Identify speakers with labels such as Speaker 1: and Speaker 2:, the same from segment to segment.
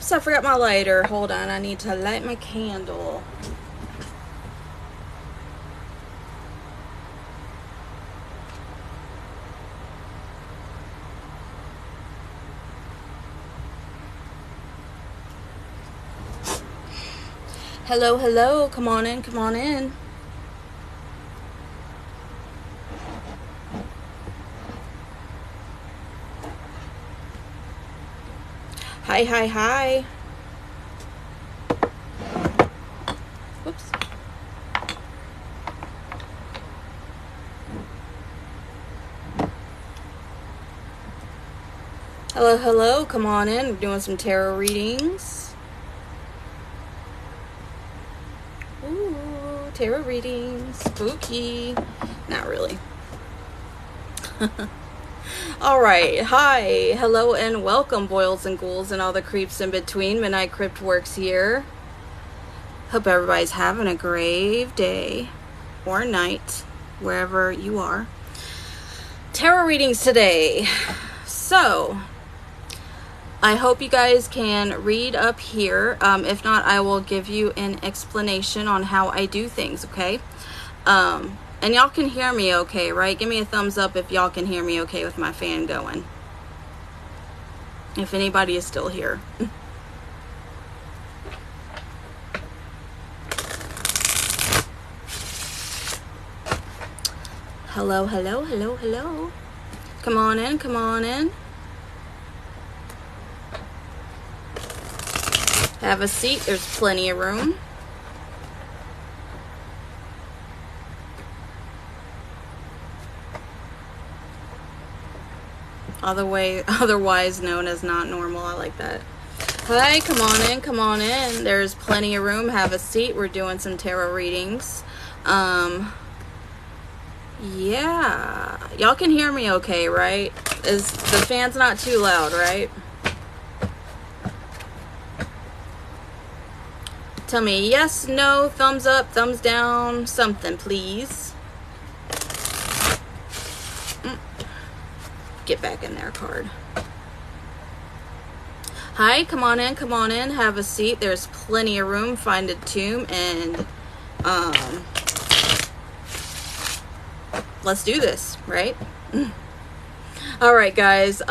Speaker 1: Oops, I forgot my lighter. Hold on, I need to light my candle. Hello, hello. Come on in, come on in. Hi, hi, hi. Whoops. Hello, hello. Come on in. We're doing some tarot readings. Ooh, tarot readings. Spooky. Not really. All right. Hi, hello, and welcome, boils and ghouls and all the creeps in between. Midnight Cryptworx here. Hope everybody's having a great day or night, wherever you are. Tarot readings today. So, I hope you guys can read up here. If not, I will give you an explanation on how I do things, okay? And y'all can hear me okay, right? Give me a thumbs up if y'all can hear me okay with my fan going. If anybody is still here. Hello, hello, hello, hello. Come on in, come on in. Have a seat, there's plenty of room. Otherwise known as not normal. I like that. Hi, come on in, come on in. There's plenty of room. Have a seat. We're doing some tarot readings. Yeah. Y'all can hear me okay, right? Is the fan's not too loud, right? Tell me yes, no, thumbs up, thumbs down, something, please. Get back in there, card. Hi, come on in, come on in. Have a seat. There's plenty of room. Find a tomb and let's do this, right? All right, guys.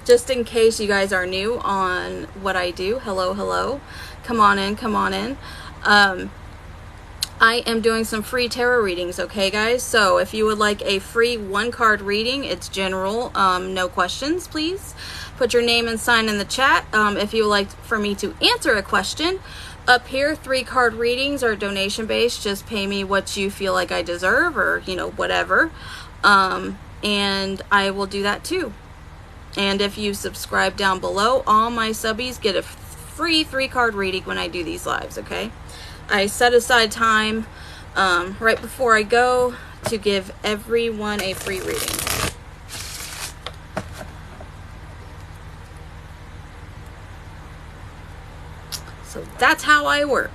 Speaker 1: Just in case you guys are new on what I do, hello, hello. Come on in, come on in. I am doing some free tarot readings, okay, guys? So if you would like a free one-card reading, it's general, no questions, please. Put your name and sign in the chat. If you would like for me to answer a question, up here, 3-card readings are donation-based. Just pay me what you feel like I deserve or, you know, whatever. And I will do that too. And if you subscribe down below, all my subbies get a free 3-card reading when I do these lives, okay? I set aside time right before I go to give everyone a free reading. So that's how I work.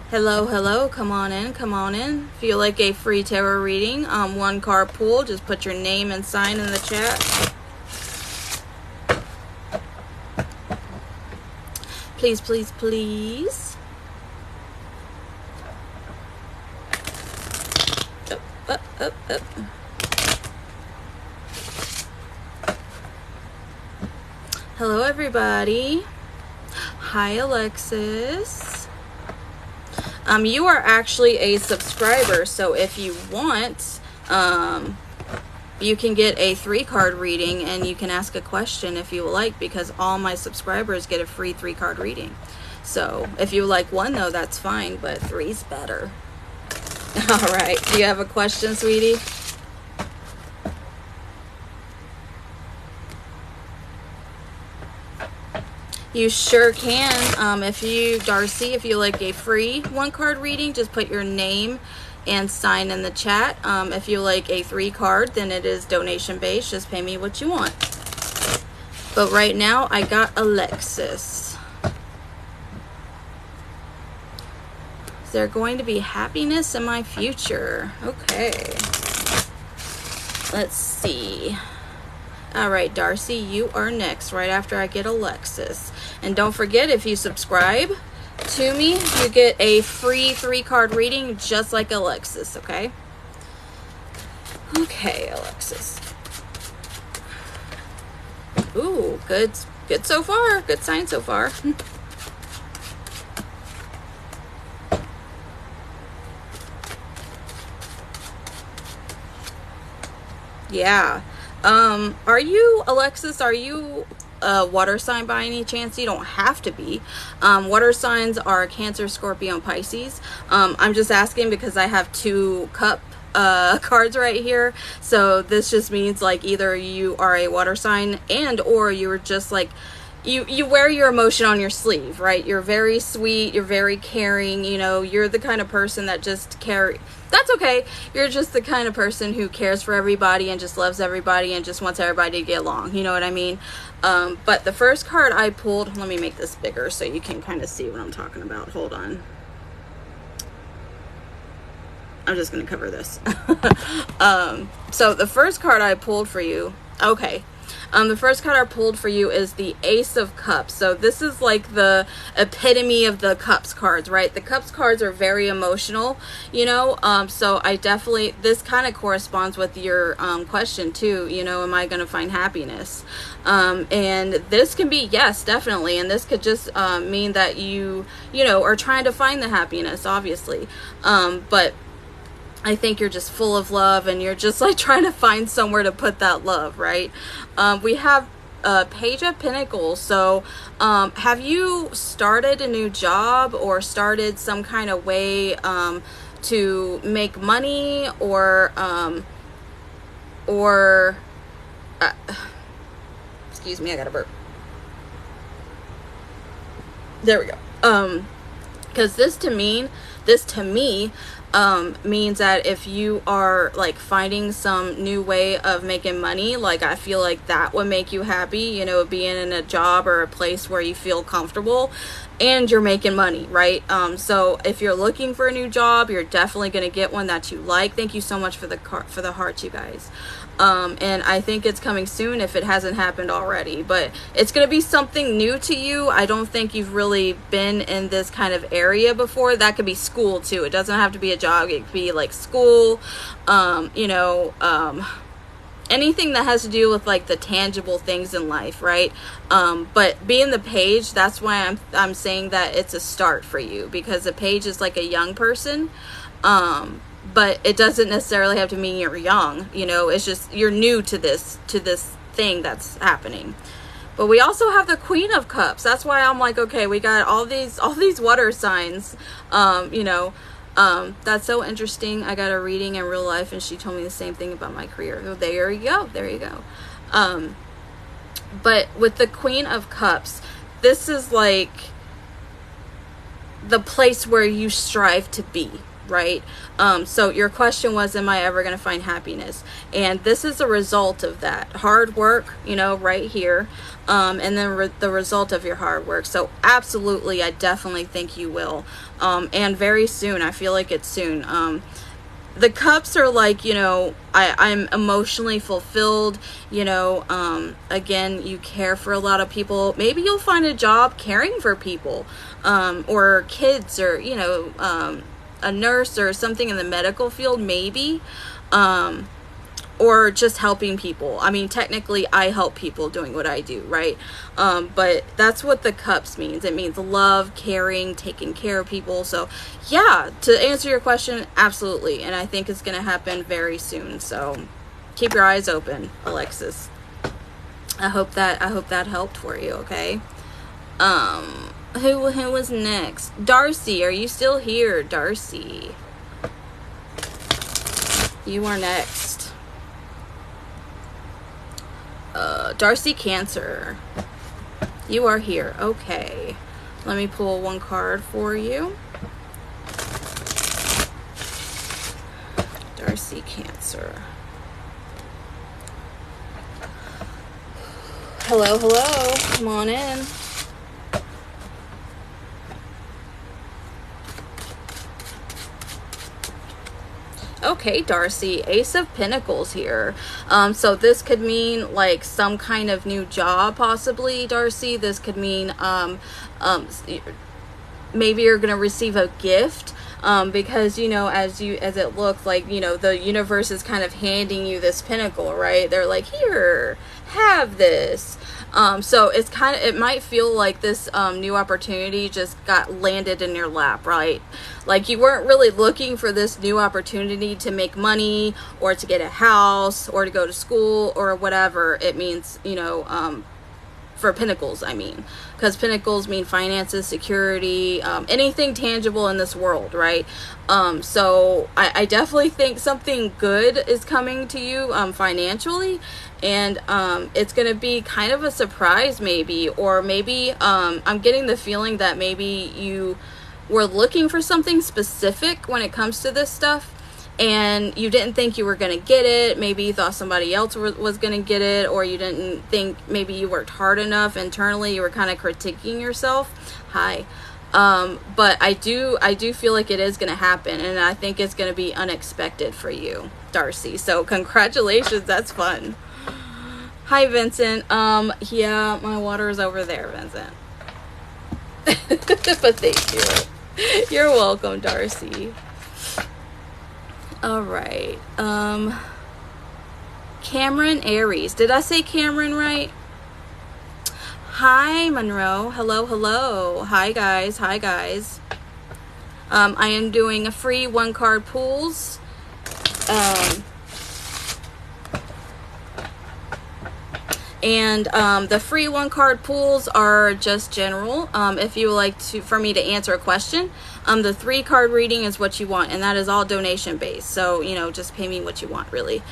Speaker 1: Hello, hello, come on in, come on in. Feel like a free tarot reading, 1-card pool, just put your name and sign in the chat. Please, please, please. Up, up, up. Hello, everybody. Hi, Alexis. You are actually a subscriber, so if you want, you can get a 3-card reading and you can ask a question if you like, because all my subscribers get a free 3-card reading. So if you like 1 though, that's fine, but 3's better. All right, do you have a question, sweetie? You sure can. Darcy, if you like a free 1-card reading, just put your name and sign in the chat. If you like a 3-card, then it is donation based. Just pay me what you want. But right now, I got Alexis. Is there going to be happiness in my future? Okay. Let's see. All right, Darcy, you are next, right after I get Alexis. And don't forget, if you subscribe to me, you get a free 3-card reading just like Alexis, okay? Okay, Alexis. Ooh, good so far. Good sign so far. Yeah. Are you, Alexis, are you a water sign by any chance? You don't have to be. Water signs are Cancer, Scorpio, and Pisces. I'm just asking because I have 2 cup cards right here. So this just means like either you are a water sign and or you're just like you wear your emotion on your sleeve, right? You're very sweet, you're very caring, you know, you're the kind of person that just that's okay. You're just the kind of person who cares for everybody and just loves everybody and just wants everybody to get along, you know what I mean? But the first card I pulled, let me make this bigger so you can kind of see what I'm talking about. Hold on. I'm just going to cover this. So the first card I pulled for you, okay. The first card I pulled for you is the Ace of Cups. So this is like the epitome of the Cups cards, right? The Cups cards are very emotional, you know? So I definitely, this kind of corresponds with your question too, you know, am I going to find happiness? And this can be, yes, definitely. And this could just mean that you know, are trying to find the happiness, obviously. But I think you're just full of love and you're just like trying to find somewhere to put that love, right? We have Page of Pentacles. So have you started a new job or started some kind of way to make money or excuse me, I got a burp. There we go. Because this to me means that if you are like finding some new way of making money, like I feel like that would make you happy, you know, being in a job or a place where you feel comfortable and you're making money, right? So if you're looking for a new job, you're definitely going to get one that you like. Thank you so much for the hearts, you guys. And I think it's coming soon if it hasn't happened already, but it's going to be something new to you. I don't think you've really been in this kind of area before. That could be school too. It doesn't have to be a job. It could be like school, you know, anything that has to do with like the tangible things in life, right? But being the Page, that's why I'm saying that it's a start for you, because the Page is like a young person. But it doesn't necessarily have to mean you're young, you know, it's just you're new to this thing that's happening. But we also have the Queen of Cups. That's why I'm like, okay, we got all these water signs, you know. That's so interesting. I got a reading in real life and she told me the same thing about my career. So there you go. But with the Queen of Cups, this is like the place where you strive to be, right? So your question was, am I ever going to find happiness? And this is a result of that hard work, you know, right here. And then the result of your hard work. So absolutely, I definitely think you will. And very soon, I feel like it's soon. The cups are like, you know, I'm emotionally fulfilled, you know, again, you care for a lot of people. Maybe you'll find a job caring for people, or kids, or, you know, a nurse or something in the medical field, maybe, or just helping people. I mean, technically I help people doing what I do, right? But that's what the cups means. It means love, caring, taking care of people. So yeah, to answer your question, absolutely. And I think it's going to happen very soon. So keep your eyes open, Alexis. I hope that helped for you. Okay. Who was next? Darcy, are you still here? Darcy, you are next. Darcy, Cancer, you are here. Okay, let me pull one card for you. Darcy, Cancer. Hello, come on in. Okay, Darcy, Ace of Pentacles here. So this could mean like some kind of new job, possibly, Darcy. This could mean maybe you're gonna receive a gift, because you know, as it looks like, you know, the universe is kind of handing you this pentacle, right? They're like, here, have this. So it's kind of, it might feel like this new opportunity just got landed in your lap, right? Like you weren't really looking for this new opportunity to make money or to get a house or to go to school or whatever it means, you know, for pentacles, I mean, because pentacles mean finances, security, anything tangible in this world, right? So I definitely think something good is coming to you financially, and it's going to be kind of a surprise, maybe, or maybe I'm getting the feeling that maybe you were looking for something specific when it comes to this stuff, and you didn't think you were going to get it. Maybe you thought somebody else was going to get it, or you didn't think maybe you worked hard enough internally. You were kind of critiquing yourself. Hi. But I do feel like it is going to happen, and I think it's going to be unexpected for you, Darcy. So congratulations. That's fun. Hi, Vincent. Yeah, my water is over there, Vincent. But thank you. You're welcome, Darcy. All right. Cameron Aries. Did I say Cameron right? Hi, Monroe. Hello, hello. Hi, guys. Hi, guys. I am doing a free one-card pools. And the free one-card pools are just general. If you would like for me to answer a question, the 3-card reading is what you want, and that is all donation based. So, you know, just pay me what you want, really.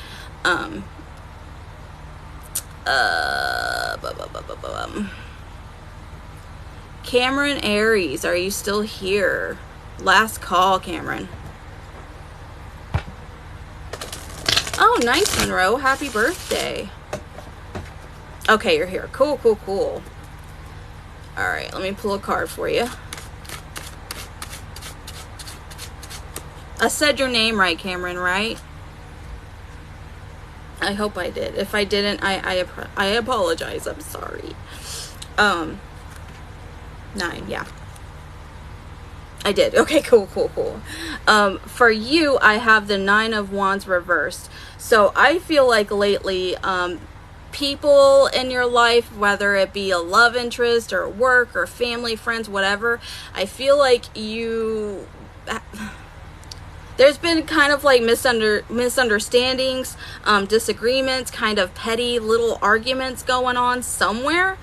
Speaker 1: Cameron Aries, are you still here? Last call, Cameron. Oh, nice, Monroe. Happy birthday. Okay, you're here. Cool, cool, cool. All right, let me pull a card for you. I said your name right, Cameron, right? I hope I did. If I didn't, I apologize. I'm sorry. 9, yeah. I did. Okay, cool, cool, cool. For you, I have the 9 of Wands reversed. So I feel like lately, people in your life, whether it be a love interest or work or family, friends, whatever, I feel like there's been kind of like misunderstandings, disagreements, kind of petty little arguments going on somewhere.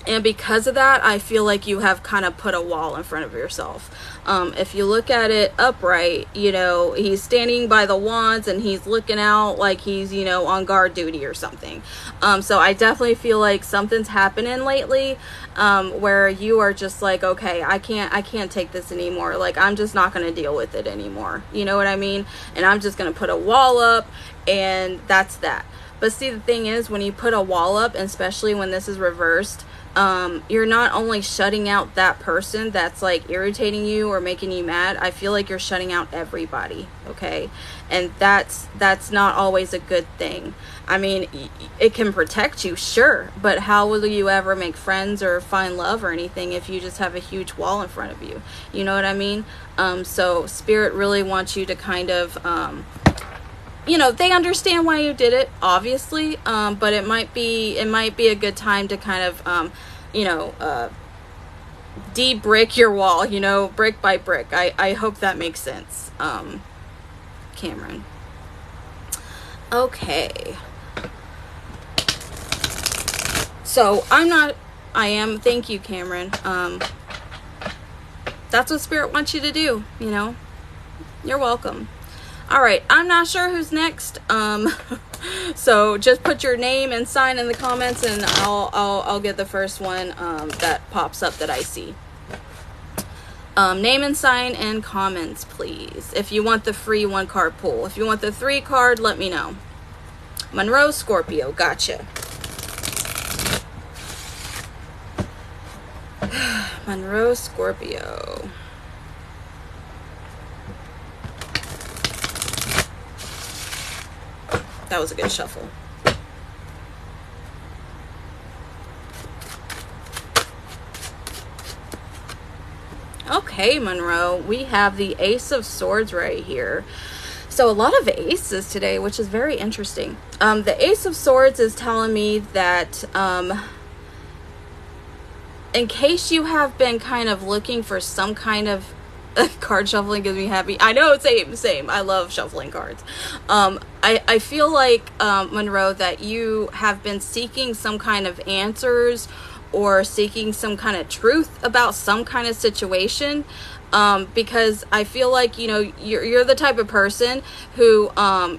Speaker 1: And because of that, I feel like you have kind of put a wall in front of yourself. If you look at it upright, you know, he's standing by the wands and he's looking out like he's, you know, on guard duty or something. So I definitely feel like something's happening lately, where you are just like, okay, I can't take this anymore. Like, I'm just not going to deal with it anymore. You know what I mean? And I'm just going to put a wall up, and that's that. But see, the thing is, when you put a wall up, and especially when this is reversed, you're not only shutting out that person that's like irritating you or making you mad. I feel like you're shutting out everybody. Okay. And that's not always a good thing. I mean, it can protect you, sure, but how will you ever make friends or find love or anything if you just have a huge wall in front of you? You know what I mean? So Spirit really wants you to kind of, you know, they understand why you did it, obviously, but it might be a good time to kind of, you know, de-brick your wall, you know, brick by brick. I hope that makes sense, Cameron. Okay. So thank you, Cameron. That's what Spirit wants you to do, you know. You're welcome. All right, I'm not sure who's next. So just put your name and sign in the comments, and I'll get the first one that pops up that I see. Name and sign and comments, please. If you want the free 1-card pull. If you want the 3-card, let me know. Monroe, Scorpio, gotcha. Monroe, Scorpio. That was a good shuffle. Okay, Monroe, we have the Ace of Swords right here. So a lot of aces today, which is very interesting. The Ace of Swords is telling me that in case you have been kind of looking for some kind of card shuffling gives me happy. I know, same. I love shuffling cards. I feel like, Monroe, that you have been seeking some kind of answers or seeking some kind of truth about some kind of situation. Because I feel like, you know, you're the type of person who,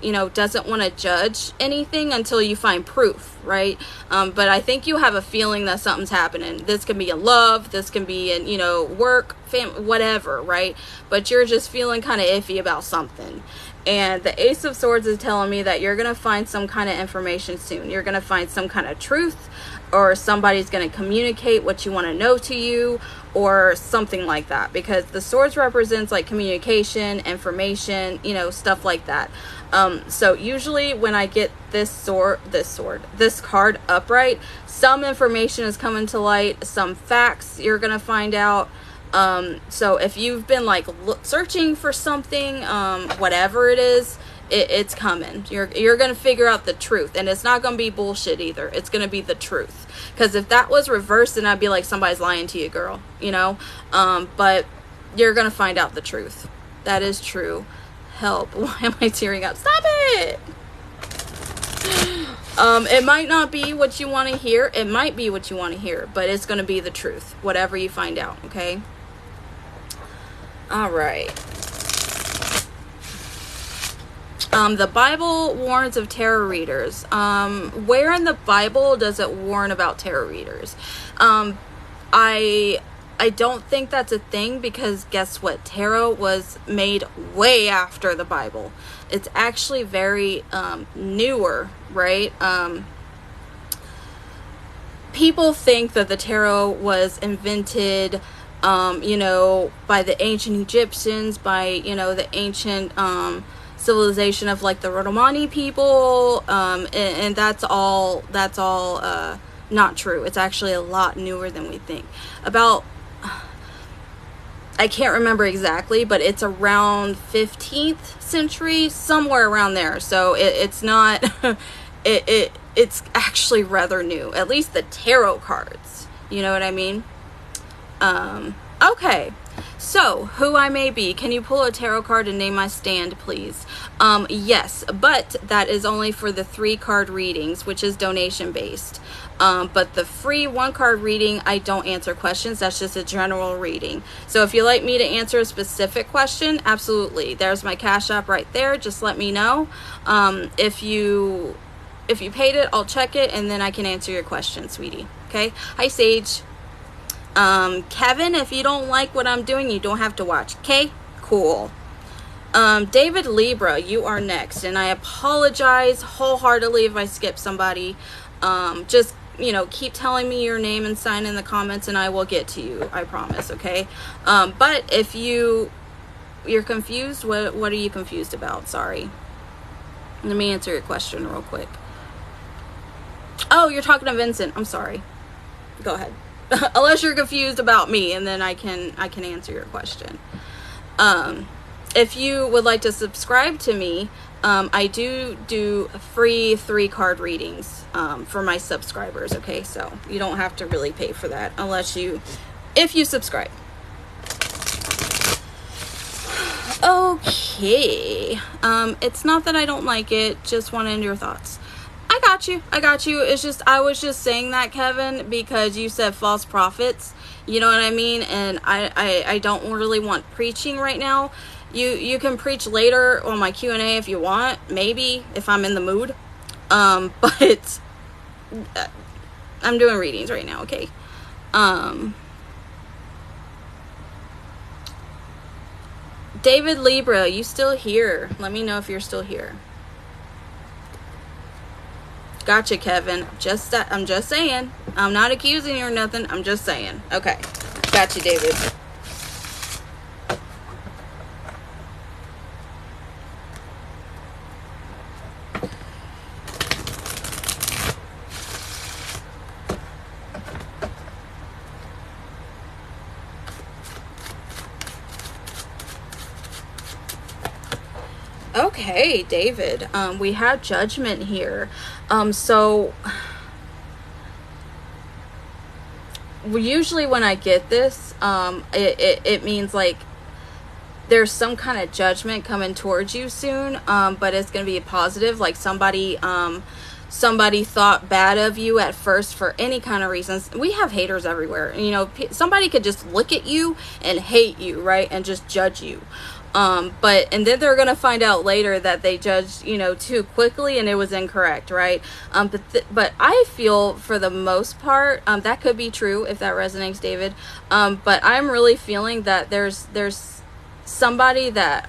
Speaker 1: you know, doesn't want to judge anything until you find proof, right? But I think you have a feeling that something's happening. This can be in love, this can be in, you know, work, whatever, right? But you're just feeling kind of iffy about something. And the Ace of Swords is telling me that you're going to find some kind of information soon. You're going to find some kind of truth, or somebody's going to communicate what you want to know to you, or something like that, because the swords represents like communication, information, you know, stuff like that. So usually when I get this card upright, some information is coming to light, some facts you're going to find out. So if you've been like searching for something, whatever it is, it's coming. You're going to figure out the truth, and it's not going to be bullshit either. It's going to be the truth. Because if that was reversed, then I'd be like, somebody's lying to you, girl, you know? But you're going to find out the truth. That is true. Help. Why am I tearing up? Stop it! It might not be what you want to hear. It might be what you want to hear, but it's going to be the truth, whatever you find out, okay? All right. The Bible warns of tarot readers. Where in the Bible does it warn about tarot readers? I don't think that's a thing, because guess what? Tarot was made way after the Bible. It's actually very newer, right? People think that the tarot was invented, you know, by the ancient Egyptians, by, you know, the ancient civilization of like the Romani people, and that's all not true. It's actually a lot newer than we think. About, I can't remember exactly, but it's around 15th century, somewhere around there. So it's not it's actually rather new, at least the tarot cards, you know what I mean? Okay. So, who I may be. Can you pull a tarot card and name my stand, please? Yes, but that is only for the 3-card readings, which is donation based. But the free 1-card reading, I don't answer questions. That's just a general reading. So if you'd like me to answer a specific question, absolutely. There's my Cash App right there. Just let me know. If you paid it, I'll check it, and then I can answer your question, sweetie. Okay? Hi, Sage. Kevin, if you don't like what I'm doing, you don't have to watch. Okay? Cool. David Libra, you are next, and I apologize wholeheartedly if I skip somebody. Just, you know, keep telling me your name and sign in the comments, and I will get to you. I promise, okay? But if you're confused, what are you confused about? Sorry. Let me answer your question real quick. Oh, you're talking to Vincent. I'm sorry. Go ahead. Unless you're confused about me, and then I can answer your question. If you would like to subscribe to me, I do free 3-card readings for my subscribers, okay? So you don't have to really pay for that if you subscribe. Okay. It's not that I don't like it, just want to know your thoughts. I got you. It's just, I was just saying that, Kevin, because you said false prophets. You know what I mean? And I don't really want preaching right now. You can preach later on my Q&A if you want, maybe, if I'm in the mood. But I'm doing readings right now, okay? David Libra, you still here? Let me know if you're still here. Gotcha, Kevin. I'm just saying. I'm not accusing you or nothing. I'm just saying. Okay. Gotcha, David. Okay, David. We have Judgment here. So usually when I get this, it means like there's some kind of judgment coming towards you soon, but it's going to be positive. Like somebody thought bad of you at first for any kind of reasons. We have haters everywhere. You know, somebody could just look at you and hate you, right? And just judge you. And then they're going to find out later that they judged, you know, too quickly and it was incorrect, right? But I feel for the most part, that could be true if that resonates, David. But I'm really feeling that there's somebody that,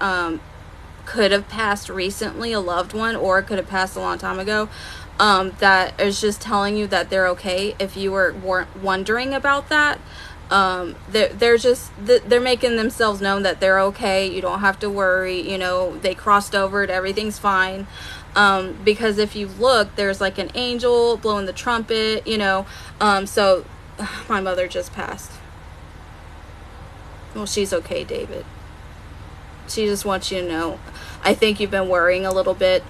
Speaker 1: could have passed recently, a loved one, or could have passed a long time ago, that is just telling you that they're okay. If you weren't wondering about that, they're making themselves known that they're okay. You don't have to worry. You know, they crossed over it. Everything's fine. Because if you look, there's like an angel blowing the trumpet, you know. So my mother just passed. Well, she's okay, David. She just wants you to know. I think you've been worrying a little bit,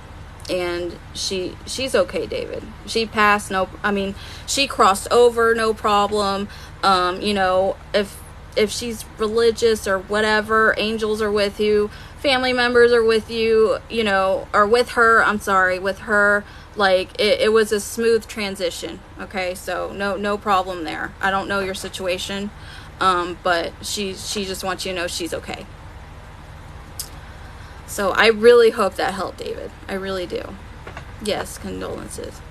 Speaker 1: and she's okay, David. She passed. She crossed over, no problem. You know, if she's religious or whatever, angels are with you, family members are with you, you know, or with her. I'm sorry, with her. Like it was a smooth transition. Okay, so no problem there. I don't know your situation, but she just wants you to know she's okay. So I really hope that helped, David. I really do. Yes, condolences.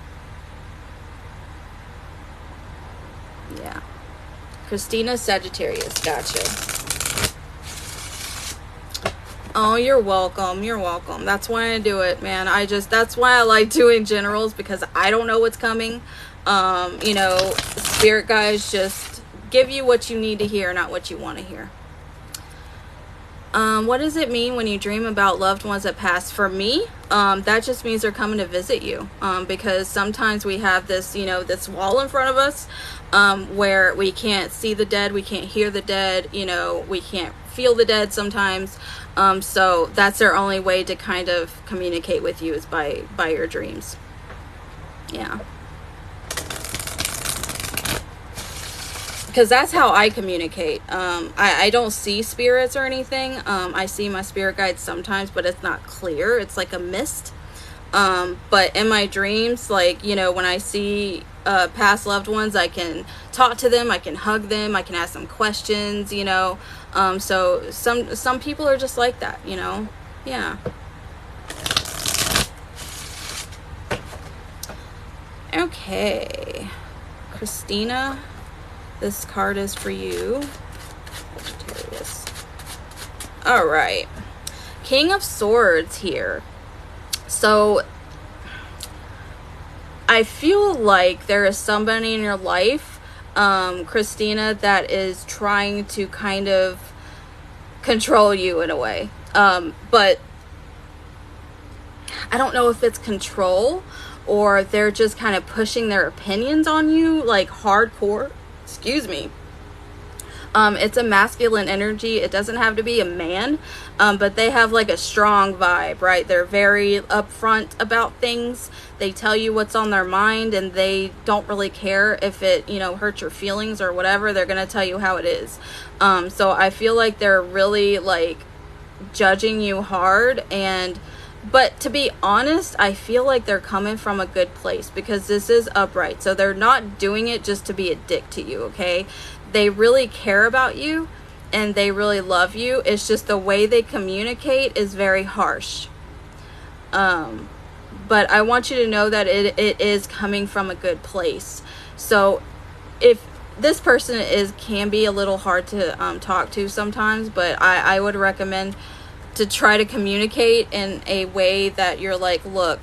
Speaker 1: Yeah. Christina Sagittarius. Gotcha. Oh, you're welcome. You're welcome. That's why I do it, man. That's why I like doing generals, because I don't know what's coming. You know, spirit guys just give you what you need to hear, not what you want to hear. What does it mean when you dream about loved ones that passed? For me, that just means they're coming to visit you. Because sometimes we have this, you know, this wall in front of us, where we can't see the dead, we can't hear the dead, you know, we can't feel the dead sometimes. So that's their only way to kind of communicate with you, is by your dreams. Yeah. Because that's how I communicate. I don't see spirits or anything. I see my spirit guides sometimes, but it's not clear. It's like a mist. But in my dreams, like, you know, when I see past loved ones, I can talk to them, I can hug them, I can ask them questions, you know. So some people are just like that, you know. Yeah. Okay. Christina, this card is for you. Sagittarius. All right. King of Swords here. So I feel like there is somebody in your life, Christina, that is trying to kind of control you in a way. But I don't know if it's control or they're just kind of pushing their opinions on you, like hardcore. Excuse me. It's a masculine energy. It doesn't have to be a man, but they have like a strong vibe, right? They're very upfront about things. They tell you what's on their mind, and they don't really care if it, you know, hurts your feelings or whatever. They're going to tell you how it is. So I feel like they're really like judging you hard, but to be honest, I feel like they're coming from a good place, because this is upright. So they're not doing it just to be a dick to you, okay? They really care about you and they really love you. It's just the way they communicate is very harsh. But I want you to know that it is coming from a good place. So if this person can be a little hard to talk to sometimes, but I would recommend to try to communicate in a way that you're like, look,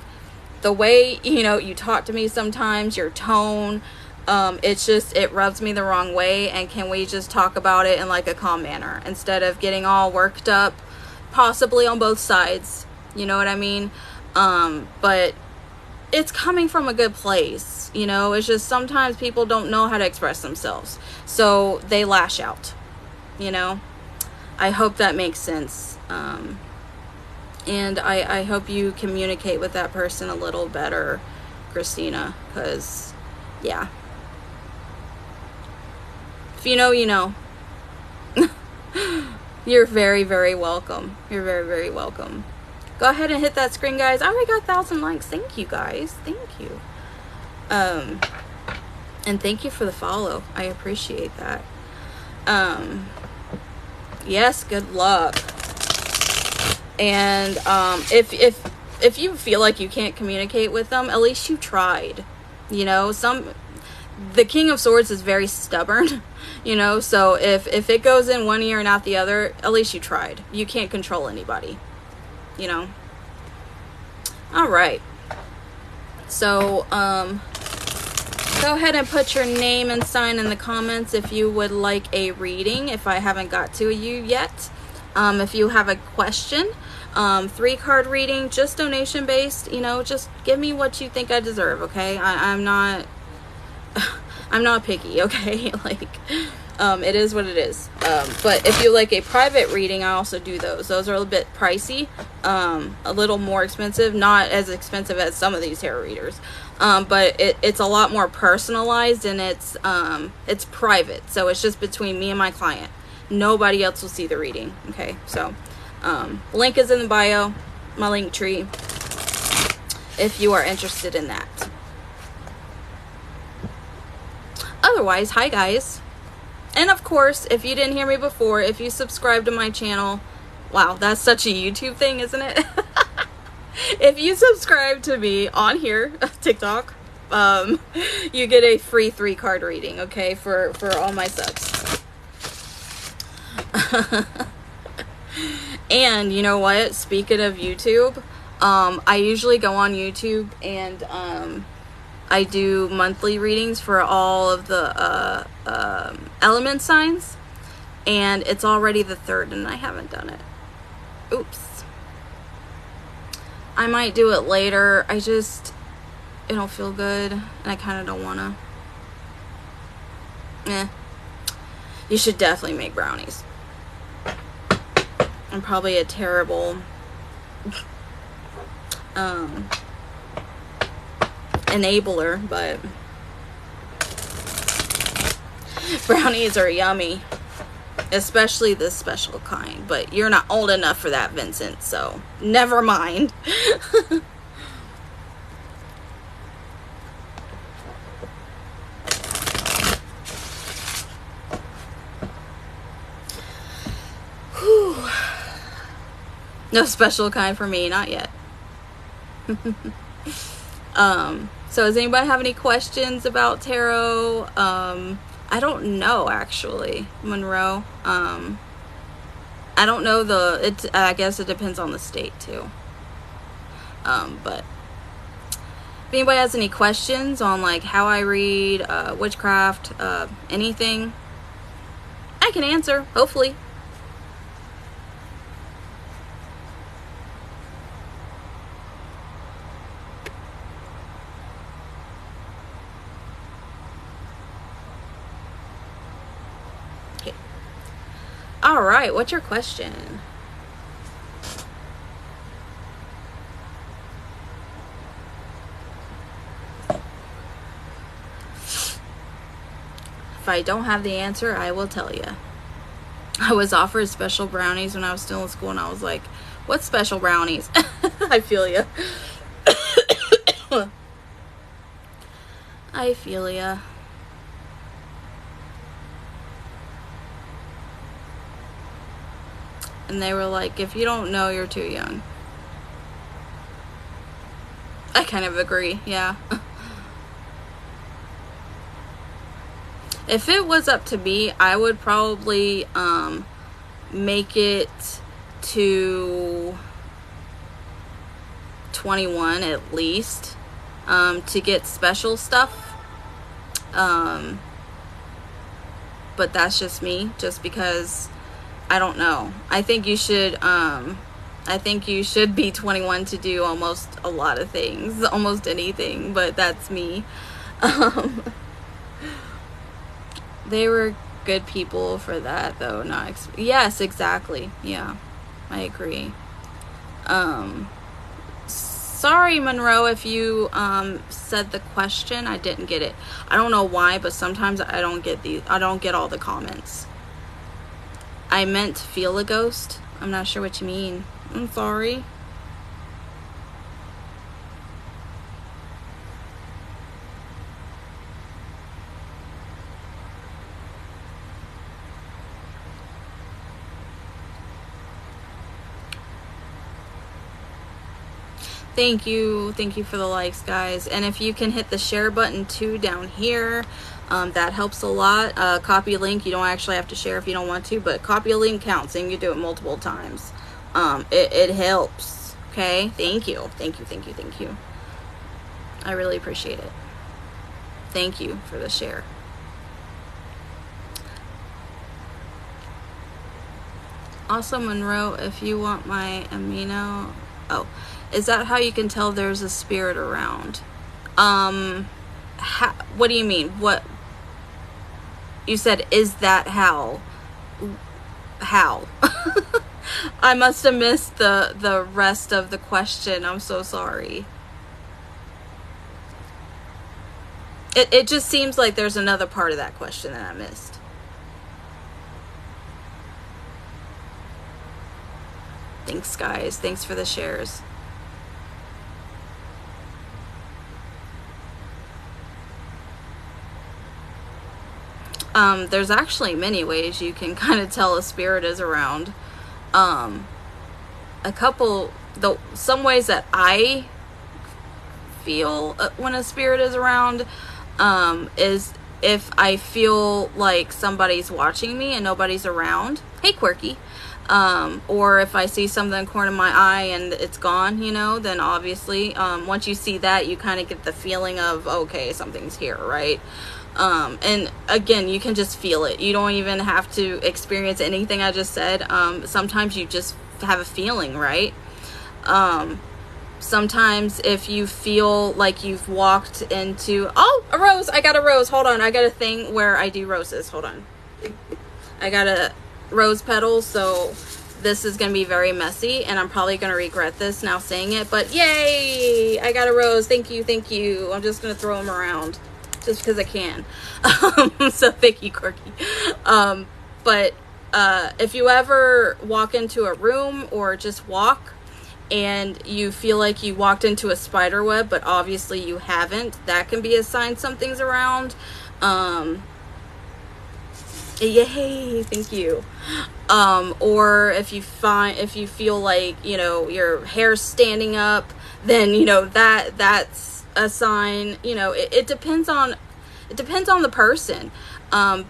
Speaker 1: the way, you know, you talk to me sometimes, your tone, it rubs me the wrong way, and can we just talk about it in like a calm manner instead of getting all worked up, possibly on both sides, you know what I mean? But it's coming from a good place, you know. It's just sometimes people don't know how to express themselves, so they lash out, you know. I hope that makes sense. And I hope you communicate with that person a little better, Christina, because, yeah. If you know, you know. You're very, very welcome. You're very, very welcome. Go ahead and hit that screen, guys. I already got 1,000 likes. Thank you, guys. Thank you. And thank you for the follow. I appreciate that. Yes, good luck. And if you feel like you can't communicate with them, at least you tried. You know, the King of Swords is very stubborn, you know, so if it goes in one ear and out the other, at least you tried. You can't control anybody, you know. All right. So, go ahead and put your name and sign in the comments if you would like a reading, if I haven't got to you yet. If you have a question, 3-card reading, just donation based, you know, just give me what you think I deserve, okay? I'm not picky, okay? Like, it is what it is. But if you like a private reading, I also do those. Those are a little bit pricey, a little more expensive, not as expensive as some of these tarot readers. But it's a lot more personalized, and it's private. So it's just between me and my client. Nobody else will see the reading, okay? So, link is in the bio, my link tree, if you are interested in that. Otherwise, hi guys. And of course, if you didn't hear me before, if you subscribe to my channel, wow, that's such a YouTube thing, isn't it? If you subscribe to me on here, TikTok, you get a free 3-card reading, okay, for all my subs. And you know what? Speaking of YouTube, I usually go on YouTube and I do monthly readings for all of the element signs, and it's already the 3rd and I haven't done it. Oops. I might do it later. It don't feel good, and I kind of don't want to. You should definitely make brownies. I'm probably a terrible enabler, but brownies are yummy, especially this special kind. But you're not old enough for that, Vincent, so never mind. No special kind for me, not yet. So does anybody have any questions about tarot? I don't know, actually, Monroe. I don't know I guess it depends on the state too. But if anybody has any questions on like how I read, witchcraft, anything, I can answer, hopefully. All right, what's your question? If I don't have the answer, I will tell you. I was offered special brownies when I was still in school, and I was like, what special brownies? I feel you. I feel ya. And they were like, if you don't know, you're too young. I kind of agree, yeah. If it was up to me, I would probably make it to 21 at least, to get special stuff. But that's just me, just because I don't know. I think you should be 21 to do almost a lot of things, almost anything, but that's me. They were good people for that, though. Yes, exactly. Yeah, I agree. Sorry, Monroe, if you said the question, I didn't get it. I don't know why, but sometimes I don't get all the comments. I meant feel a ghost. I'm not sure what you mean. I'm sorry. Thank you for the likes, guys. And if you can hit the share button too down here, that helps a lot. Copy a link. You don't actually have to share if you don't want to, but copy a link counts, and you do it multiple times. It helps. Okay, thank you. I really appreciate it. Thank you for the share. Also, Monroe, if you want my amino, is that how you can tell there's a spirit around? What do you mean? What you said, is that how? I must have missed the rest of the question. I'm so sorry. It just seems like there's another part of that question that I missed. Thanks, guys. Thanks for the shares. There's actually many ways you can kind of tell a spirit is around. Some ways that I feel when a spirit is around is if I feel like somebody's watching me and nobody's around. Hey, Quirky. Or if I see something in the corner of my eye and it's gone, then obviously, once you see that, you kind of get the feeling of, okay, something's here, right? And again, you can just feel it. You don't even have to experience anything I just said. Sometimes you just have a feeling, right? Sometimes if you feel like you've walked into, a rose, I got a rose. Hold on. I got a thing where I do roses. Hold on. I got a rose petals, so this is going to be very messy, and I'm probably going to regret this now saying it, but yay, I got a rose. Thank you. I'm just going to throw them around just because I can. So thank you, Corky. But if you ever walk into a room or just walk and you feel like you walked into a spider web, but obviously you haven't, that can be a sign something's around. Yay, thank you. Or if you feel like, your hair's standing up, then, that's a sign. It depends on the person.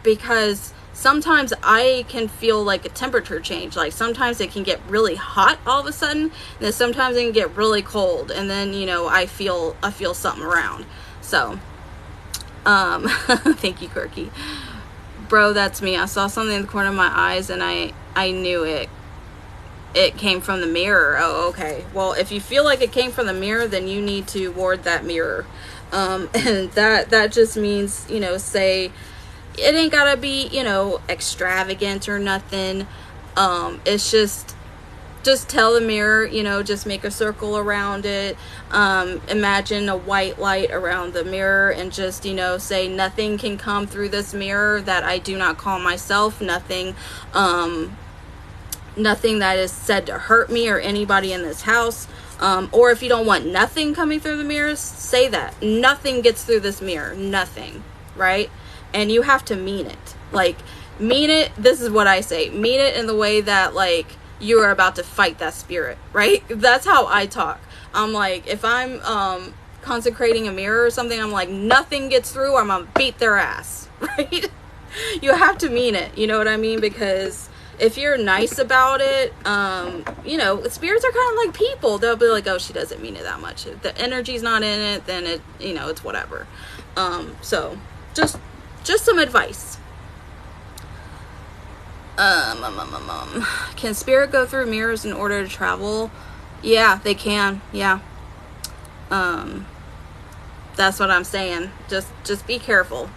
Speaker 1: Because sometimes I can feel like a temperature change. Like sometimes it can get really hot all of a sudden, and then sometimes it can get really cold, and then, I feel something around. So, thank you, Quirky. Bro, that's me. I saw something in the corner of my eyes, and I knew it came from the mirror. Oh, okay. Well, if you feel like it came from the mirror, then you need to ward that mirror. And that just means, say, it ain't gotta be, extravagant or nothing. It's just tell the mirror, just make a circle around it. Imagine a white light around the mirror, and just, say nothing can come through this mirror that I do not call myself. Nothing that is said to hurt me or anybody in this house. Or if you don't want nothing coming through the mirrors, say that. Nothing gets through this mirror. Nothing. Right? And you have to mean it. Like, mean it. This is what I say. Mean it in the way that, like, you are about to fight that spirit, right? That's how I talk. I'm like, if I'm consecrating a mirror or something, I'm like, nothing gets through, or I'm gonna beat their ass, right? You have to mean it, you know what I mean? Because if you're nice about it, spirits are kind of like people. They'll be like, oh, she doesn't mean it that much. If the energy's not in it, then it, it's whatever. So just some advice. Can spirit go through mirrors in order to travel? Yeah, they can. Yeah. That's what I'm saying. Just be careful.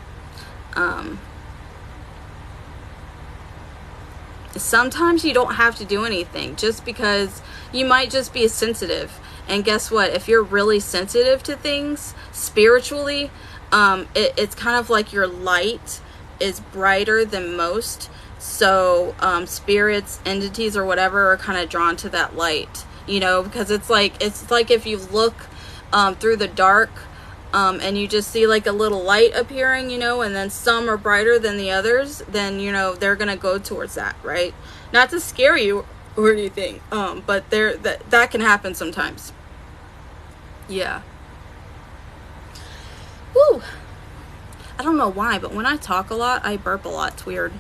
Speaker 1: sometimes you don't have to do anything, just because you might just be sensitive. And guess what? If you're really sensitive to things spiritually, it's kind of like your light is brighter than most. So spirits, entities, or whatever are kind of drawn to that light, you know, because it's like if you look through the dark, and you just see like a little light appearing, you know, and then some are brighter than the others, then, you know, they're gonna go towards that, right? Not to scare you or anything, but that can happen sometimes. Yeah. Woo. I don't know why, but when I talk a lot, I burp a lot. It's weird.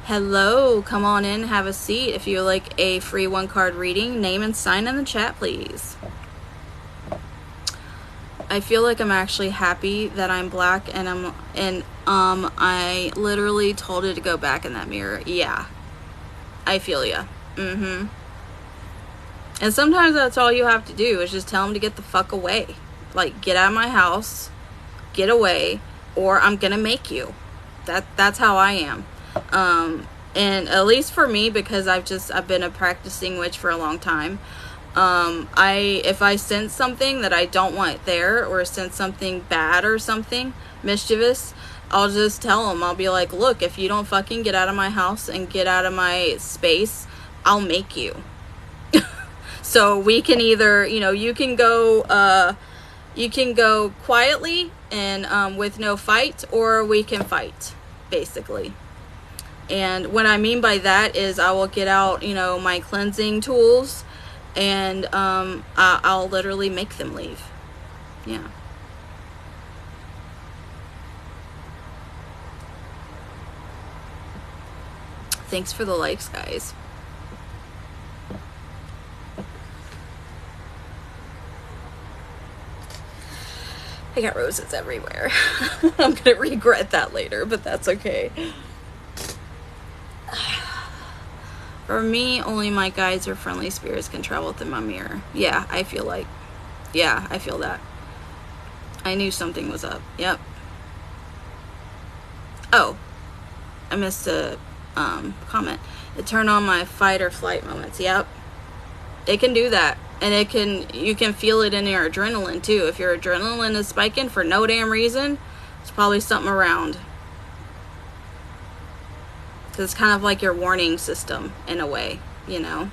Speaker 1: Hello, come on in, have a seat. If you would like a free 1-card reading, name and sign in the chat, please. I feel like I'm actually happy that I'm black, and I literally told it to go back in that mirror. Yeah, I feel ya. And sometimes that's all you have to do, is just tell them to get the fuck away. Like, get out of my house, get away, or I'm gonna make you. That's how I am. And at least for me, because I've been a practicing witch for a long time. If I sense something that I don't want there, or sense something bad or something mischievous, I'll just tell them. I'll be like, look, if you don't fucking get out of my house and get out of my space, I'll make you. So we can either, you know, you can go quietly and with no fight, or we can fight, basically. And what I mean by that is I will get out, you know, my cleansing tools, and I'll literally make them leave. Yeah. Thanks for the likes, guys. I got roses everywhere. I'm gonna regret that later, but that's okay. For me, only my guides or friendly spirits can travel within my mirror. Yeah, I feel that. I knew something was up. Yep. Oh, I missed a comment. It turned on my fight or flight moments. Yep. It can do that. And you can feel it in your adrenaline too. If your adrenaline is spiking for no damn reason, it's probably something around. It's kind of like your warning system in a way, you know.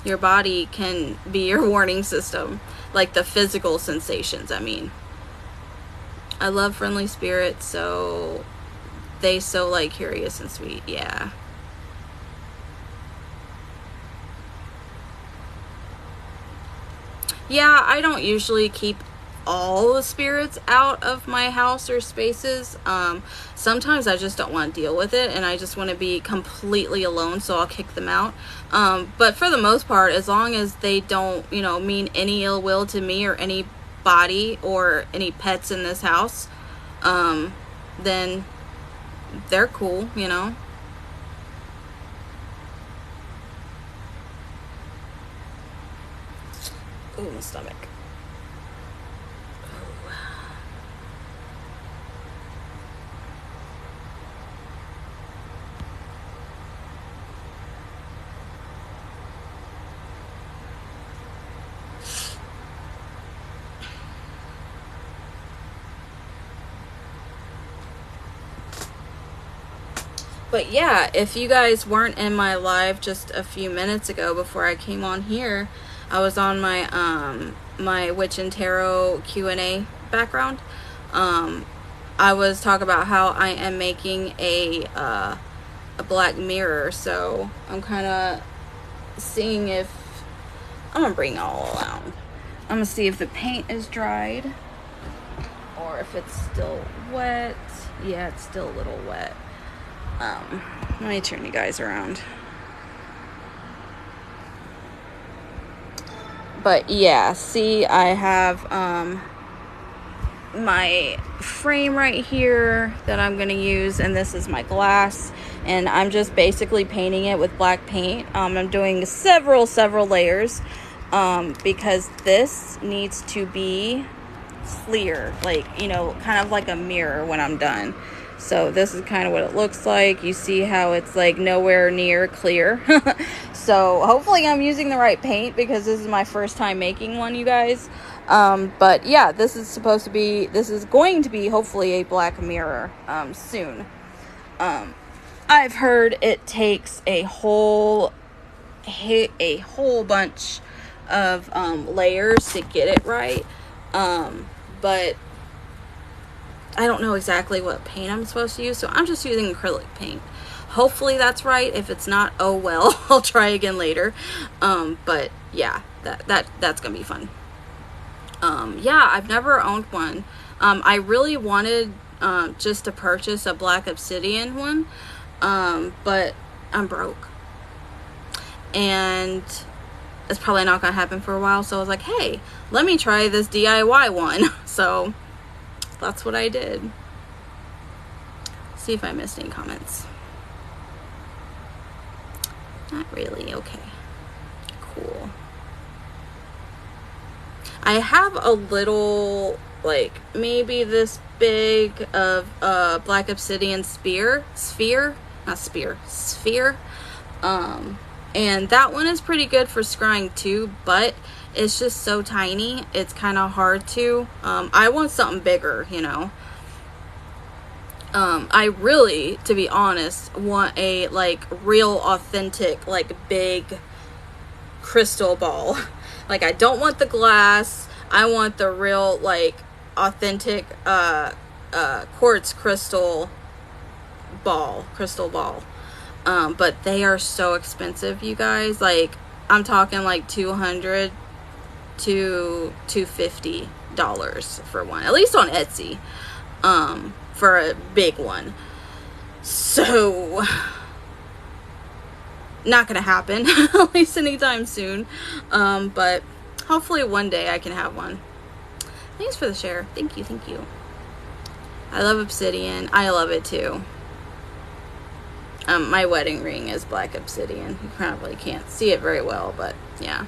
Speaker 1: Your body can be your warning system, like the physical sensations, I mean. I love friendly spirits, so they so like curious and sweet. Yeah. Yeah, I don't usually keep all the spirits out of my house or spaces. Sometimes I just don't want to deal with it, and I just want to be completely alone, so I'll kick them out. But for the most part, as long as they don't, you know, mean any ill will to me or anybody or any pets in this house, then they're cool, you know. Ooh, my stomach. But yeah, if you guys weren't in my live just a few minutes ago before I came on here, I was on my my Witch and Tarot Q&A background. I was talking about how I am making a black mirror, so I'm kind of seeing if I'm gonna bring it all around. I'm gonna see if the paint is dried or if it's still wet. Yeah, it's still a little wet. Let me turn you guys around. But yeah, see, I have my frame right here that I'm gonna use, and this is my glass, and I'm just basically painting it with black paint. I'm doing several layers because this needs to be clear, like, you know, kind of like a mirror when I'm done. So this is kind of what it looks like. You see how it's like nowhere near clear. So hopefully I'm using the right paint, because this is my first time making one, you guys. But yeah, this is going to be hopefully a black mirror soon. I've heard it takes a whole bunch of layers to get it right. But I don't know exactly what paint I'm supposed to use, so I'm just using acrylic paint. Hopefully that's right. If it's not, oh well, I'll try again later. But yeah, that's gonna be fun. Yeah, I've never owned one. I really wanted just to purchase a black obsidian one, but I'm broke, and it's probably not gonna happen for a while. So I was like, hey, let me try this DIY one. So that's what I did. See if I missed any comments. Not really. Okay, cool. I have a little, like maybe this big of black obsidian sphere, and that one is pretty good for scrying too, but it's just so tiny, it's kind of hard to. I want something bigger, you know. I really, to be honest, want a like real authentic, like big crystal ball. Like, I don't want the glass, I want the real like authentic quartz crystal ball. But they are so expensive, you guys. Like, I'm talking like $200 to $250 for one, at least on Etsy, for a big one. So not gonna happen, at least anytime soon. But hopefully one day I can have one. Thanks for the share. Thank you. I love obsidian. I love it too. My wedding ring is black obsidian. You probably can't see it very well, but yeah.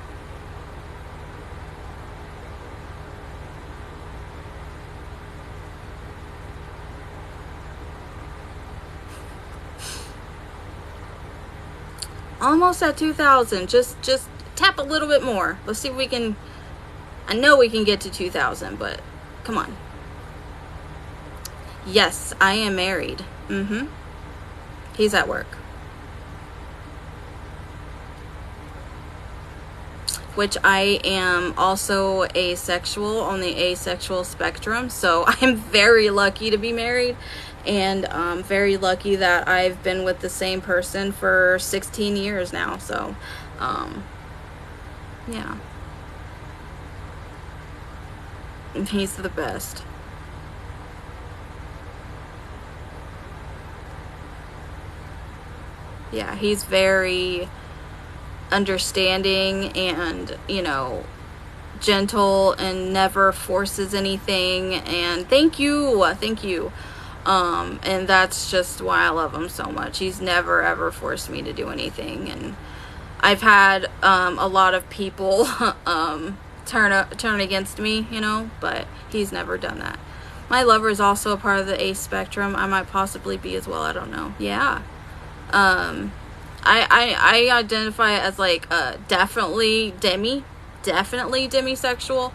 Speaker 1: Almost at 2,000. Just tap a little bit more. Let's see if we can. I know we can get to 2,000, but come on. Yes, I am married. He's at work. Which I am also asexual, on the asexual spectrum. So I'm very lucky to be married, and very lucky that I've been with the same person for 16 years now. So yeah, and he's the best. Yeah, he's very understanding and, you know, gentle, and never forces anything. And thank you. And that's just why I love him so much. He's never ever forced me to do anything. And I've had a lot of people turn against me, you know, but he's never done that. My lover is also a part of the ace spectrum. I might possibly be as well. I don't know. Yeah. I identify as like definitely demisexual,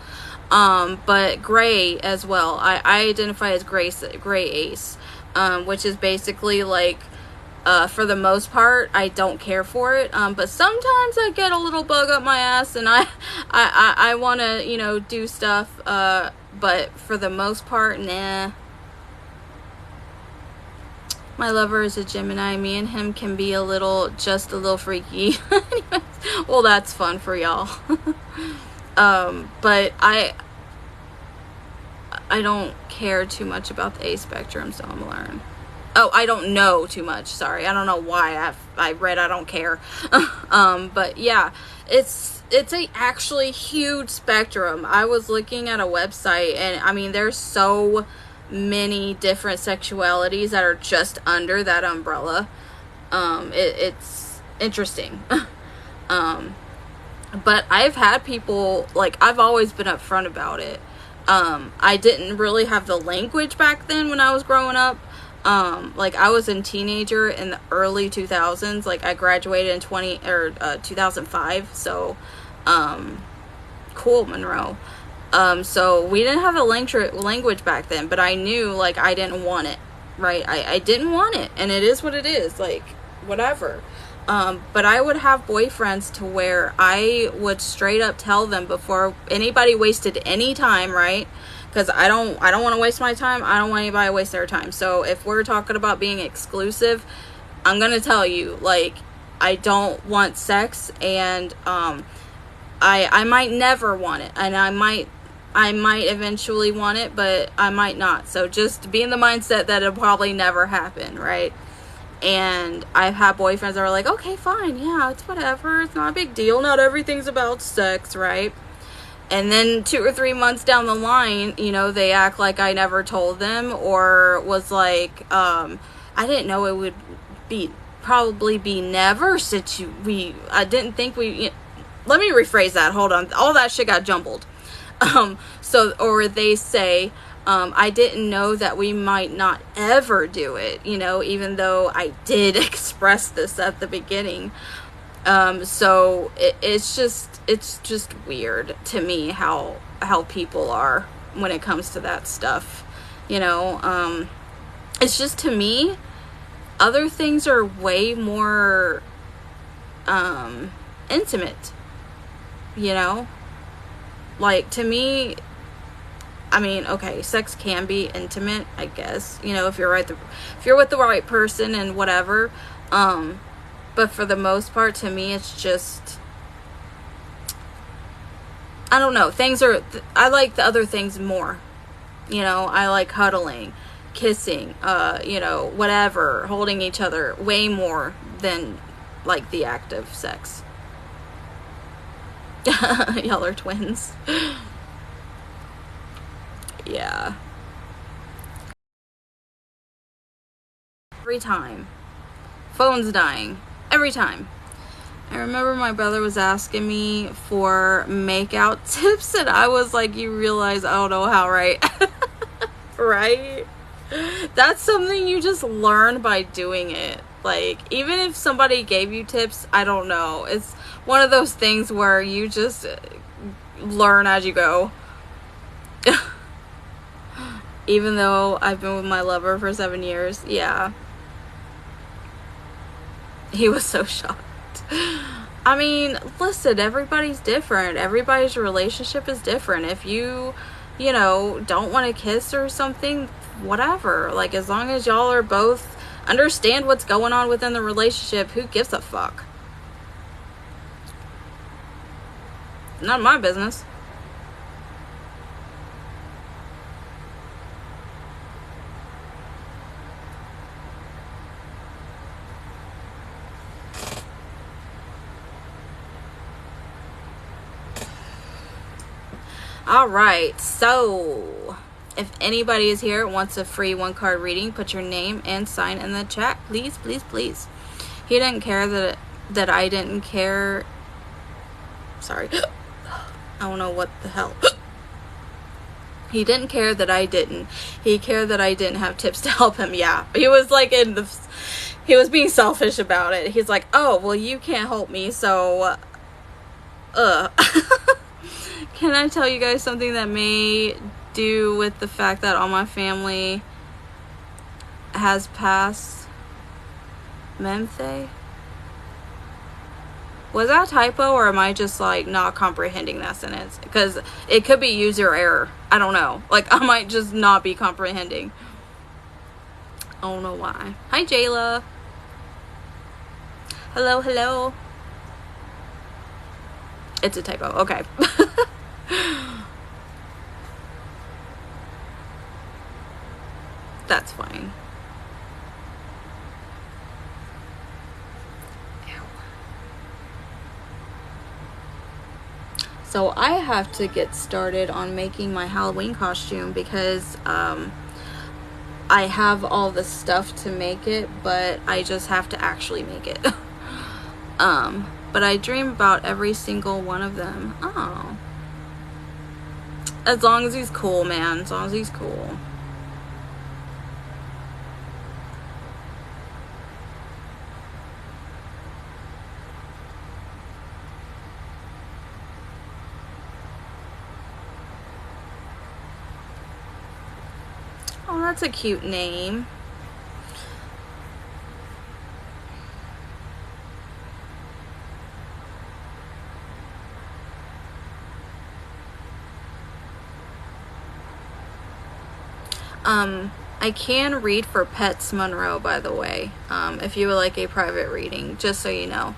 Speaker 1: but gray as well. I identify as gray ace, which is basically like, for the most part, I don't care for it, but sometimes I get a little bug up my ass, and I want to, you know, do stuff, but for the most part, nah. My lover is a Gemini. Me and him can be just a little freaky. Anyways, well, that's fun for y'all. But I don't care too much about the A spectrum, so I'm learning. Oh, I don't know too much. Sorry, I don't know why I read I don't care. But yeah, it's a actually huge spectrum. I was looking at a website, and I mean, there's so many different sexualities that are just under that umbrella. It's interesting. But I've had people, like, I've always been upfront about it. I didn't really have the language back then when I was growing up. Like I was a teenager in the early 2000s. Like I graduated in 2005. So, cool, Monroe. So we didn't have a language back then, but I knew like I didn't want it, right? I didn't want it, and it is what it is, like whatever. But I would have boyfriends to where I would straight up tell them before anybody wasted any time, right? Because I don't want to waste my time. I don't want anybody to waste their time. So if we're talking about being exclusive, I'm gonna tell you, like, I don't want sex, and I might never want it, and I might eventually want it, but I might not. So just be in the mindset that it'll probably never happen, right? And I've had boyfriends that are like, okay, fine, yeah, it's whatever, it's not a big deal, not everything's about sex, right? And then 2 or 3 months down the line, you know, they act like I never told them, or was like, I didn't know it would probably be never I didn't think let me rephrase that, hold on, all that shit got jumbled. Or they say, I didn't know that we might not ever do it, you know, even though I did express this at the beginning. So it's just weird to me how people are when it comes to that stuff, you know. It's just, to me, other things are way more intimate, you know. Like, to me, I mean, okay, sex can be intimate, I guess, you know, if you're with the right person and whatever. But for the most part, to me, it's just, I don't know. I like the other things more. You know, I like cuddling, kissing, you know, whatever, holding each other way more than like the act of sex. Y'all are twins. Yeah. Every time. Phone's dying. Every time. I remember my brother was asking me for make-out tips, and I was like, you realize I don't know how, right? Right? That's something you just learn by doing it. Like, even if somebody gave you tips, I don't know. It's one of those things where you just learn as you go. Even though I've been with my lover for 7 years, yeah. He was so shocked. I mean, listen, everybody's different. Everybody's relationship is different. If you know, don't want to kiss or something, whatever. Like, as long as y'all are both understand what's going on within the relationship, who gives a fuck? Not my business. Alright, so if anybody is here wants a free 1-card reading, put your name and sign in the chat, please, please, please. He didn't care that I didn't care. Sorry. I don't know what the hell. He didn't care that I didn't. He cared that I didn't have tips to help him. Yeah. He was like he was being selfish about it. He's like, oh, well, you can't help me, so Can I tell you guys something that may do with the fact that all my family has passed? Memthe? Was that a typo, or am I just like not comprehending that sentence? Because it could be user error. I don't know. Like, I might just not be comprehending. I don't know why. Hi, Jayla. Hello, hello. It's a typo. Okay. That's fine. So I have to get started on making my Halloween costume because I have all the stuff to make it, but I just have to actually make it. But I dream about every single one of them. Oh. As long as he's cool, man. As long as he's cool. Oh, that's a cute name. I can read for pets, Monroe, by the way, if you would like a private reading, just so you know.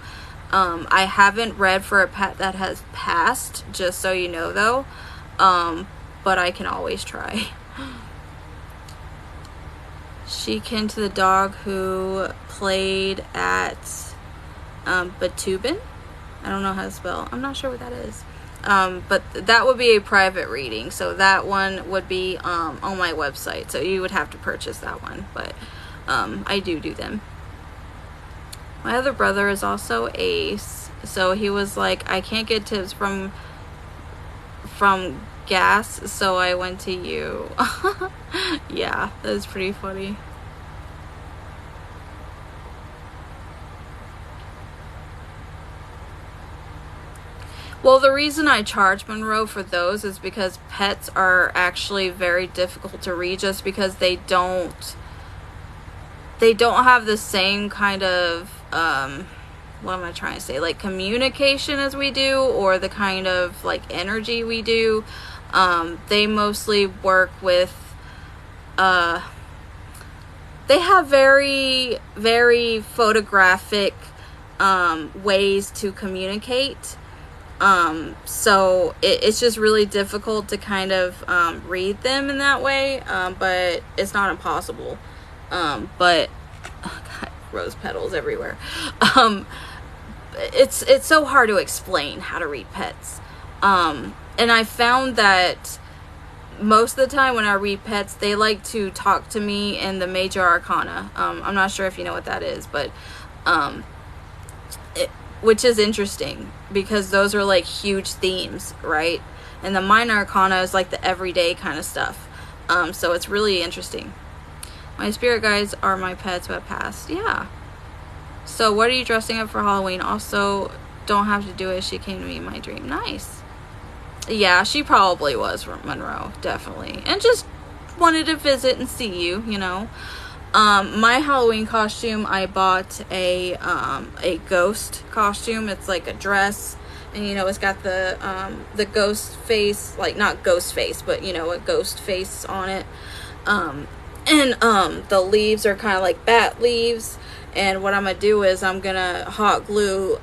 Speaker 1: I haven't read for a pet that has passed, just so you know, though, but I can always try. She kin to the dog who played at Batubin. I don't know how to spell. I'm not sure what that is. But that would be a private reading, so that one would be on my website, so you would have to purchase that one, but I do them. My other brother is also Ace, so he was like, I can't get tips from gas, so I went to you. Yeah, that is pretty funny. Well, the reason I charge Monroe for those is because pets are actually very difficult to read, just because they don't have the same kind of what am I trying to say, like communication as we do, or the kind of like energy we do. They mostly work with they have very, very photographic ways to communicate. So it's just really difficult to kind of read them in that way, but it's not impossible. But oh God, rose petals everywhere. It's so hard to explain how to read pets. And I found that most of the time when I read pets, they like to talk to me in the major arcana. I'm not sure if you know what that is, but which is interesting because those are like huge themes, right? And the minor arcana is like the everyday kind of stuff. So it's really interesting. My spirit guides are my pets who have passed. Yeah. So what are you dressing up for Halloween? Also, don't have to do it. She came to me in my dream. Nice. Yeah, she probably was Monroe, definitely. And just wanted to visit and see you, you know. My Halloween costume, I bought a ghost costume. It's like a dress, and you know, it's got the ghost face, like not ghost face, but you know, a ghost face on it. And the leaves are kind of like bat leaves. And what I'm gonna do is I'm gonna hot glue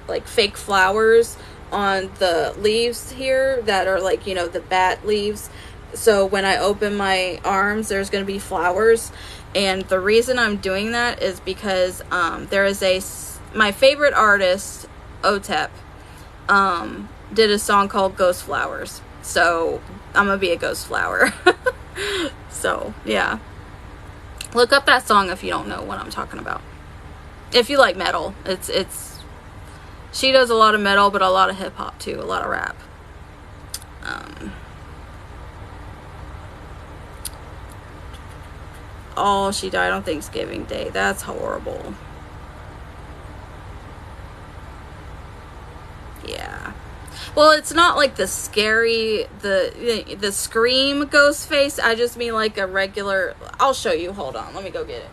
Speaker 1: like fake flowers on the leaves here that are like, you know, the bat leaves. So when I open my arms, there's gonna be flowers. And the reason I'm doing that is because there is my favorite artist, Otep, did a song called Ghost Flowers. So I'm gonna be a ghost flower. So yeah, look up that song if you don't know what I'm talking about. If you like metal, it's she does a lot of metal, but a lot of hip hop too, a lot of rap. Oh, she died on Thanksgiving Day. That's horrible. Yeah. Well, it's not like the scary, the scream ghost face. I just mean like a regular. I'll show you. Hold on. Let me go get it.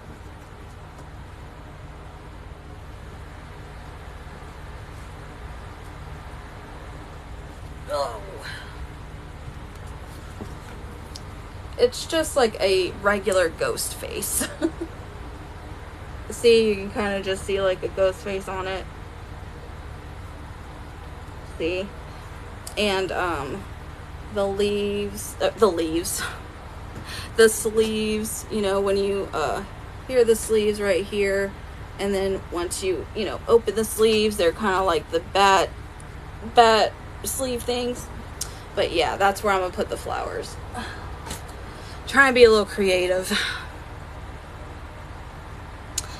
Speaker 1: Oh. It's just like a regular ghost face. See, you can kind of just see like a ghost face on it. See? And the sleeves, you know, when you hear the sleeves right here, and then once you know, open the sleeves, they're kind of like the bat sleeve things. But yeah, that's where I'm gonna put the flowers. Try and be a little creative.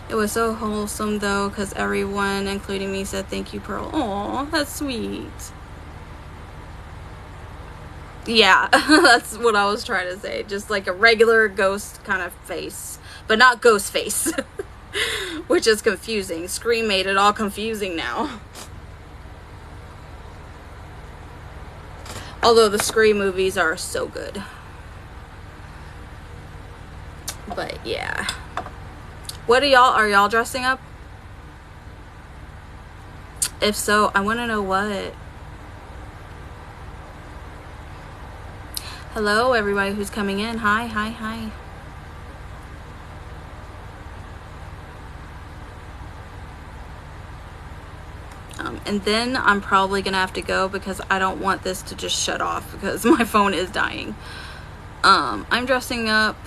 Speaker 1: It was so wholesome though, because everyone, including me, said thank you, Pearl. Aw, that's sweet. Yeah, that's what I was trying to say. Just like a regular ghost kind of face, but not ghost face, which is confusing. Scream made it all confusing now. Although the Scream movies are so good. But yeah. What are y'all dressing up? If so, I want to know what. Hello, everybody who's coming in. Hi, hi, hi. And then I'm probably gonna have to go because I don't want this to just shut off because my phone is dying. I'm dressing up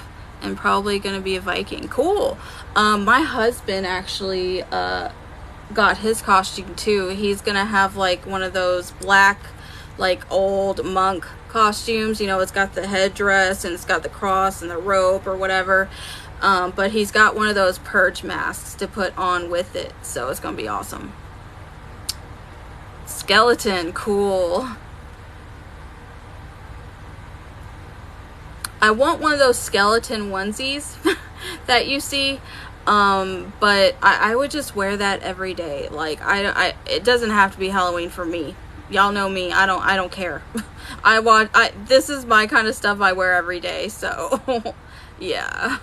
Speaker 1: and probably gonna be a Viking. Cool. My husband actually got his costume too. He's gonna have like one of those black, like old monk costumes. You know, it's got the headdress and it's got the cross and the rope or whatever. But he's got one of those purge masks to put on with it, so it's gonna be awesome. Skeleton, cool. I want one of those skeleton onesies that you see, but I would just wear that every day. Like it doesn't have to be Halloween for me. Y'all know me. I don't care. This is my kind of stuff I wear every day. So yeah.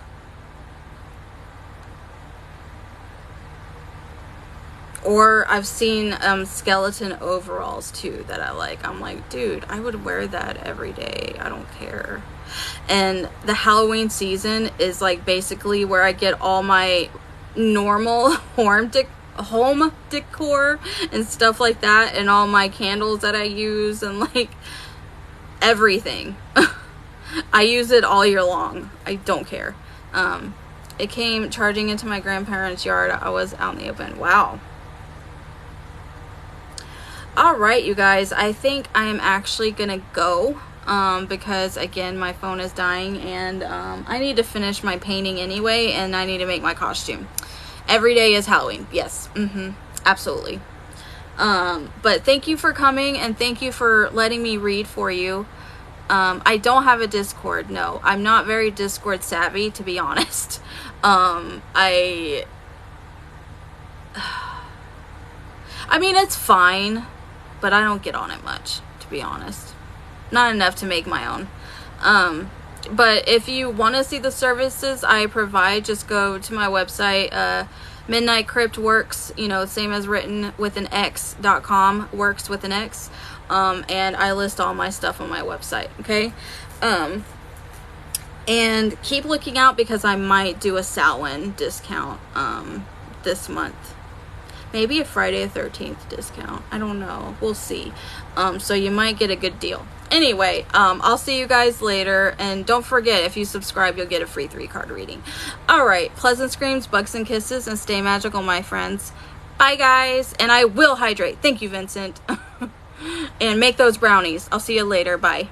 Speaker 1: Or I've seen skeleton overalls too that I like. I'm like, dude, I would wear that every day. I don't care. And the Halloween season is like basically where I get all my normal home decor and stuff like that, and all my candles that I use and like everything. I use it all year long. I don't care. It came charging into my grandparents' yard. I was out in the open. Wow. All right, you guys, I think I am actually gonna go because again my phone is dying, and I need to finish my painting anyway, and I need to make my costume. Every day is Halloween. Yes, absolutely. But thank you for coming, and thank you for letting me read for you. I don't have a Discord. No, I'm not very Discord savvy, to be honest. I mean, it's fine, but I don't get on it much, to be honest. Not enough to make my own. But if you want to see the services I provide, just go to my website, midnightcryptworx, you know, same as written with an x.com, works with an X. And I list all my stuff on my website, okay? And keep looking out because I might do a Samhain discount this month. Maybe a Friday the 13th discount. I don't know. We'll see. So you might get a good deal. Anyway, I'll see you guys later. And don't forget, if you subscribe, you'll get a free 3-card reading. Alright, pleasant screams, bugs, and kisses, and stay magical, my friends. Bye, guys. And I will hydrate. Thank you, Vincent. And make those brownies. I'll see you later. Bye.